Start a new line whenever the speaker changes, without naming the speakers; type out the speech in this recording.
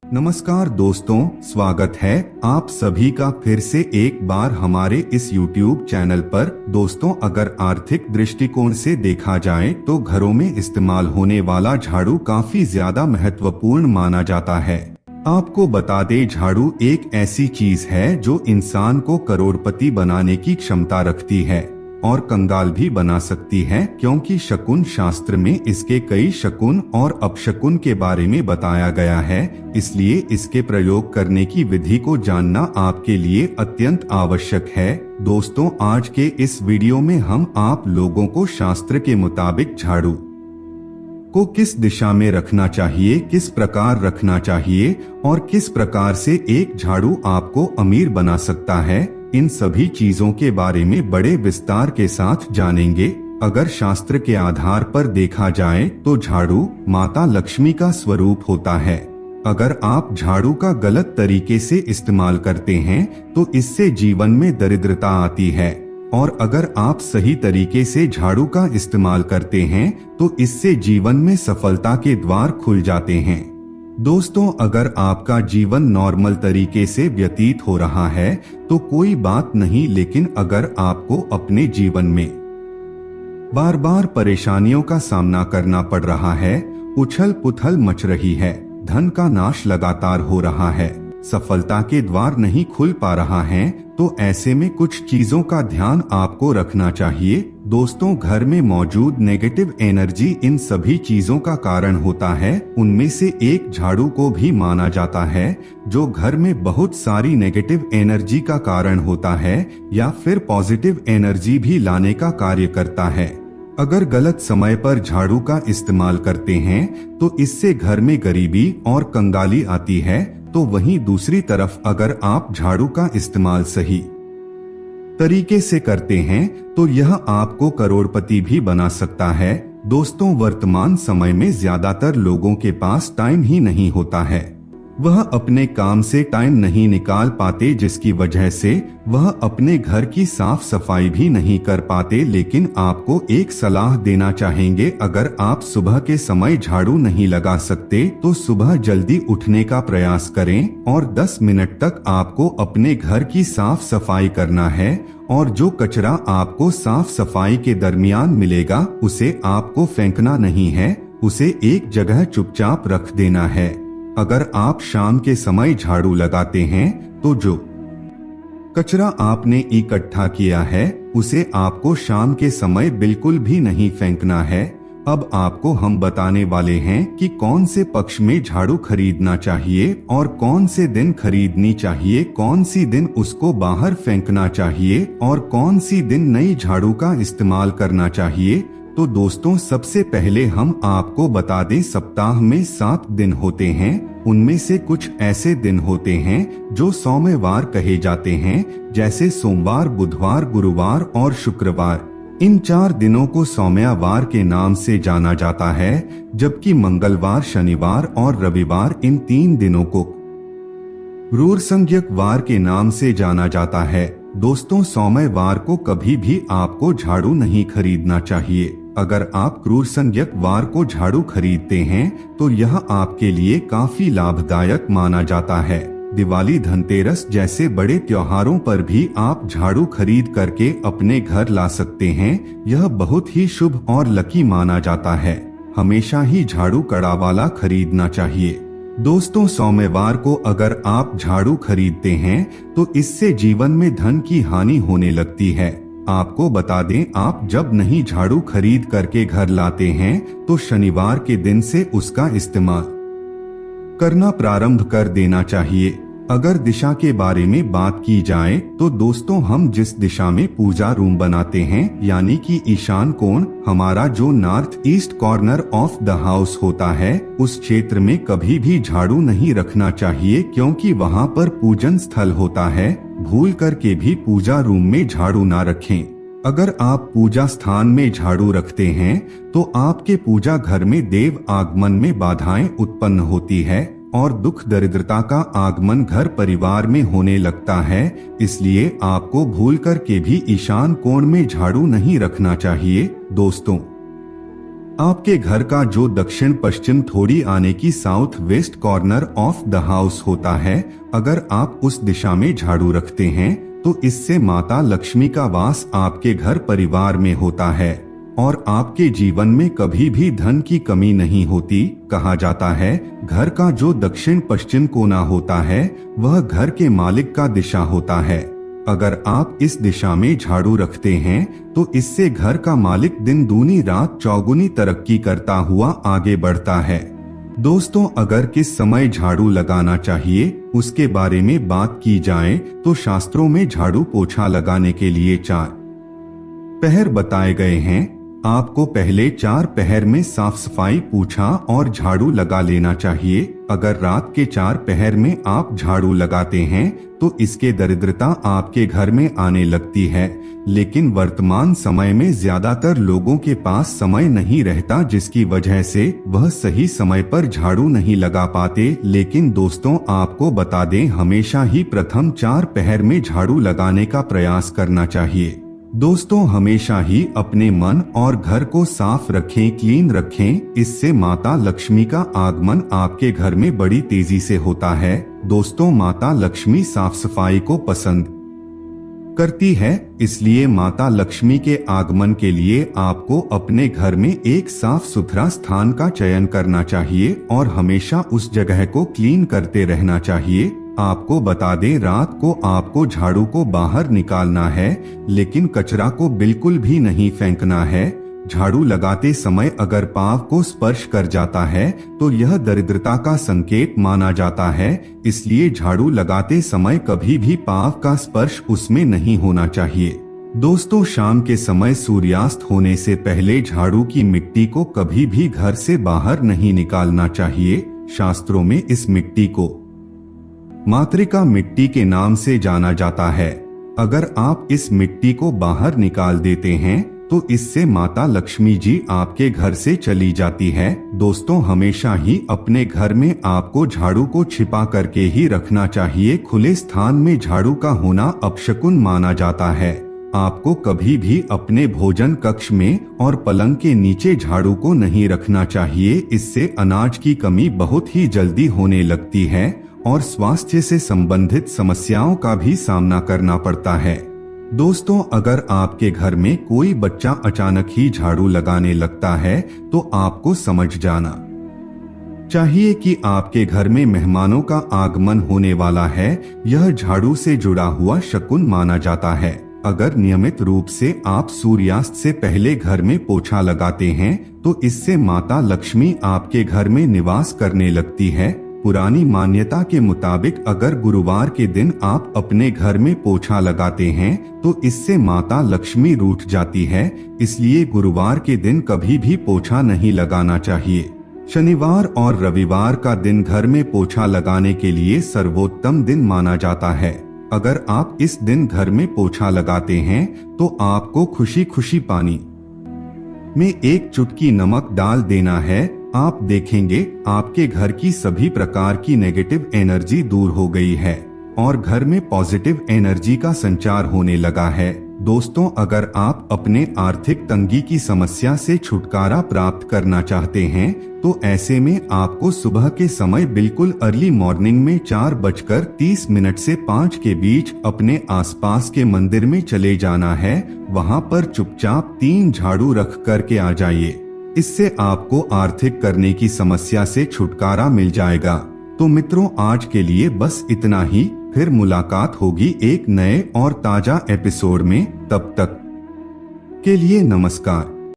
नमस्कार दोस्तों, स्वागत है आप सभी का फिर से एक बार हमारे इस YouTube चैनल पर। दोस्तों, अगर आर्थिक दृष्टिकोण से देखा जाए तो घरों में इस्तेमाल होने वाला झाड़ू काफी ज्यादा महत्वपूर्ण माना जाता है। आपको बता दें, झाड़ू एक ऐसी चीज है जो इंसान को करोड़पति बनाने की क्षमता रखती है और कंगाल भी बना सकती है, क्योंकि शकुन शास्त्र में इसके कई शकुन और अपशकुन के बारे में बताया गया है। इसलिए इसके प्रयोग करने की विधि को जानना आपके लिए अत्यंत आवश्यक है। दोस्तों, आज के इस वीडियो में हम आप लोगों को शास्त्र के मुताबिक झाड़ू को किस दिशा में रखना चाहिए, किस प्रकार रखना चाहिए और किस प्रकार से एक झाड़ू आपको अमीर बना सकता है, इन सभी चीजों के बारे में बड़े विस्तार के साथ जानेंगे। अगर शास्त्र के आधार पर देखा जाए तो झाड़ू माता लक्ष्मी का स्वरूप होता है। अगर आप झाड़ू का गलत तरीके से इस्तेमाल करते हैं तो इससे जीवन में दरिद्रता आती है, और अगर आप सही तरीके से झाड़ू का इस्तेमाल करते हैं तो इससे जीवन में सफलता के द्वार खुल जाते हैं। दोस्तों, अगर आपका जीवन नॉर्मल तरीके से व्यतीत हो रहा है तो कोई बात नहीं, लेकिन अगर आपको अपने जीवन में बार बार परेशानियों का सामना करना पड़ रहा है, उछल पुथल मच रही है, धन का नाश लगातार हो रहा है, सफलता के द्वार नहीं खुल पा रहा है, तो ऐसे में कुछ चीजों का ध्यान आपको रखना चाहिए। दोस्तों, घर में मौजूद नेगेटिव एनर्जी इन सभी चीजों का कारण होता है। उनमें से एक झाड़ू को भी माना जाता है, जो घर में बहुत सारी नेगेटिव एनर्जी का कारण होता है या फिर पॉजिटिव एनर्जी भी लाने का कार्य करता है। अगर गलत समय पर झाड़ू का इस्तेमाल करते हैं तो इससे घर में गरीबी और कंगाली आती है, तो वहीं दूसरी तरफ अगर आप झाड़ू का इस्तेमाल सही तरीके से करते हैं तो यह आपको करोड़पति भी बना सकता है। दोस्तों, वर्तमान समय में ज्यादातर लोगों के पास टाइम ही नहीं होता है, वह अपने काम से टाइम नहीं निकाल पाते, जिसकी वजह से वह अपने घर की साफ सफाई भी नहीं कर पाते। लेकिन आपको एक सलाह देना चाहेंगे, अगर आप सुबह के समय झाड़ू नहीं लगा सकते तो सुबह जल्दी उठने का प्रयास करें और 10 मिनट तक आपको अपने घर की साफ सफाई करना है, और जो कचरा आपको साफ सफाई के दरमियान मिलेगा उसे आपको फेंकना नहीं है, उसे एक जगह चुपचाप रख देना है। अगर आप शाम के समय झाड़ू लगाते हैं तो जो कचरा आपने इकट्ठा किया है उसे आपको शाम के समय बिल्कुल भी नहीं फेंकना है। अब आपको हम बताने वाले हैं कि कौन से पक्ष में झाड़ू खरीदना चाहिए और कौन से दिन खरीदनी चाहिए, कौन सी दिन उसको बाहर फेंकना चाहिए और कौन सी दिन नई झाड़ू का इस्तेमाल करना चाहिए। तो दोस्तों, सबसे पहले हम आपको बता दें, सप्ताह में 7 दिन होते हैं। उनमें से कुछ ऐसे दिन होते हैं जो सोमवार कहे जाते हैं, जैसे सोमवार, बुधवार, गुरुवार और शुक्रवार। इन 4 दिनों को सोमवार के नाम से जाना जाता है, जबकि मंगलवार, शनिवार और रविवार, इन 3 दिनों को क्रूरसंज्ञक वार के नाम से जाना जाता है। दोस्तों, सोमवार को कभी भी आपको झाड़ू नहीं खरीदना चाहिए। अगर आप क्रूरसंज्ञक वार को झाड़ू खरीदते हैं तो यह आपके लिए काफी लाभदायक माना जाता है। दिवाली, धनतेरस जैसे बड़े त्योहारों पर भी आप झाड़ू खरीद करके अपने घर ला सकते हैं। यह बहुत ही शुभ और लकी माना जाता है। हमेशा ही झाड़ू कड़ा वाला खरीदना चाहिए। दोस्तों, सोमवार को अगर आप झाड़ू खरीदते हैं तो इससे जीवन में धन की हानि होने लगती है। आपको बता दें, आप जब नहीं झाड़ू खरीद करके घर लाते हैं तो शनिवार के दिन से उसका इस्तेमाल करना प्रारंभ कर देना चाहिए। अगर दिशा के बारे में बात की जाए तो दोस्तों, हम जिस दिशा में पूजा रूम बनाते हैं, यानी कि ईशान कोण, हमारा जो north east corner of the house होता है, उस क्षेत्र में कभी भी झाड़ू नहीं रखना चाहिए, क्योंकि वहां पर पूजन स्थल होता है। भूल करके भी पूजा रूम में झाड़ू ना रखें। अगर आप पूजा स्थान में झाड़ू रखते हैं तो आपके पूजा घर में देव आगमन में बाधाएं उत्पन्न होती है और दुख दरिद्रता का आगमन घर परिवार में होने लगता है। इसलिए आपको भूल कर के भी ईशान कोण में झाड़ू नहीं रखना चाहिए। दोस्तों, आपके घर का जो दक्षिण पश्चिम थोड़ी आने की south west corner of the house होता है, अगर आप उस दिशा में झाड़ू रखते हैं तो इससे माता लक्ष्मी का वास आपके घर परिवार में होता है और आपके जीवन में कभी भी धन की कमी नहीं होती। कहा जाता है घर का जो दक्षिण पश्चिम कोना होता है वह घर के मालिक का दिशा होता है। अगर आप इस दिशा में झाड़ू रखते हैं तो इससे घर का मालिक दिन दूनी रात चौगुनी तरक्की करता हुआ आगे बढ़ता है। दोस्तों, अगर किस समय झाड़ू लगाना चाहिए उसके बारे में बात की जाए तो शास्त्रों में झाड़ू पोछा लगाने के लिए 4 पहर बताए गए हैं। आपको पहले 4 पहर में साफ सफाई पोछा और झाड़ू लगा लेना चाहिए। अगर रात के 4 पहर में आप झाड़ू लगाते हैं तो इसके दरिद्रता आपके घर में आने लगती है, लेकिन वर्तमान समय में ज्यादातर लोगों के पास समय नहीं रहता, जिसकी वजह से वह सही समय पर झाड़ू नहीं लगा पाते। लेकिन दोस्तों, आपको बता दें, हमेशा ही प्रथम 4 पहर में झाड़ू लगाने का प्रयास करना चाहिए। दोस्तों, हमेशा ही अपने मन और घर को साफ रखें, क्लीन रखें। इससे माता लक्ष्मी का आगमन आपके घर में बड़ी तेजी से होता है। दोस्तों, माता लक्ष्मी साफ सफाई को पसंद करती है, इसलिए माता लक्ष्मी के आगमन के लिए आपको अपने घर में एक साफ सुथरा स्थान का चयन करना चाहिए और हमेशा उस जगह को क्लीन करते रहना चाहिए। आपको बता दें, रात को आपको झाड़ू को बाहर निकालना है, लेकिन कचरा को बिल्कुल भी नहीं फेंकना है। झाड़ू लगाते समय अगर पाँव को स्पर्श कर जाता है तो यह दरिद्रता का संकेत माना जाता है, इसलिए झाड़ू लगाते समय कभी भी पाँव का स्पर्श उसमें नहीं होना चाहिए। दोस्तों, शाम के समय सूर्यास्त होने से पहले झाड़ू की मिट्टी को कभी भी घर से बाहर नहीं निकालना चाहिए। शास्त्रों में इस मिट्टी को मातृका मिट्टी के नाम से जाना जाता है। अगर आप इस मिट्टी को बाहर निकाल देते हैं तो इससे माता लक्ष्मी जी आपके घर से चली जाती है। दोस्तों, हमेशा ही अपने घर में आपको झाड़ू को छिपा करके ही रखना चाहिए। खुले स्थान में झाड़ू का होना अपशकुन माना जाता है। आपको कभी भी अपने भोजन कक्ष में और पलंग के नीचे झाड़ू को नहीं रखना चाहिए। इससे अनाज की कमी बहुत ही जल्दी होने लगती है और स्वास्थ्य से संबंधित समस्याओं का भी सामना करना पड़ता है। दोस्तों, अगर आपके घर में कोई बच्चा अचानक ही झाड़ू लगाने लगता है तो आपको समझ जाना चाहिए कि आपके घर में मेहमानों का आगमन होने वाला है। यह झाड़ू से जुड़ा हुआ शकुन माना जाता है। अगर नियमित रूप से आप सूर्यास्त से पहले घर में पोछा लगाते हैं तो इससे माता लक्ष्मी आपके घर में निवास करने लगती है। पुरानी मान्यता के मुताबिक अगर गुरुवार के दिन आप अपने घर में पोछा लगाते हैं तो इससे माता लक्ष्मी रूठ जाती है, इसलिए गुरुवार के दिन कभी भी पोछा नहीं लगाना चाहिए। शनिवार और रविवार का दिन घर में पोछा लगाने के लिए सर्वोत्तम दिन माना जाता है। अगर आप इस दिन घर में पोछा लगाते हैं तो आपको खुशी खुशी पानी में 1 चुटकी नमक डाल देना है। आप देखेंगे आपके घर की सभी प्रकार की नेगेटिव एनर्जी दूर हो गई है और घर में पॉजिटिव एनर्जी का संचार होने लगा है। दोस्तों, अगर आप अपने आर्थिक तंगी की समस्या से छुटकारा प्राप्त करना चाहते हैं तो ऐसे में आपको सुबह के समय बिल्कुल अर्ली मॉर्निंग में 4:30 से 5 के बीच अपने आसपास के मंदिर में चले जाना है। वहां पर चुपचाप 3 झाड़ू रख करके आ जाइए। इससे आपको आर्थिक करने की समस्या से छुटकारा मिल जाएगा। तो मित्रों, आज के लिए बस इतना ही। फिर मुलाकात होगी एक नए और ताजा एपिसोड में। तब तक के लिए नमस्कार।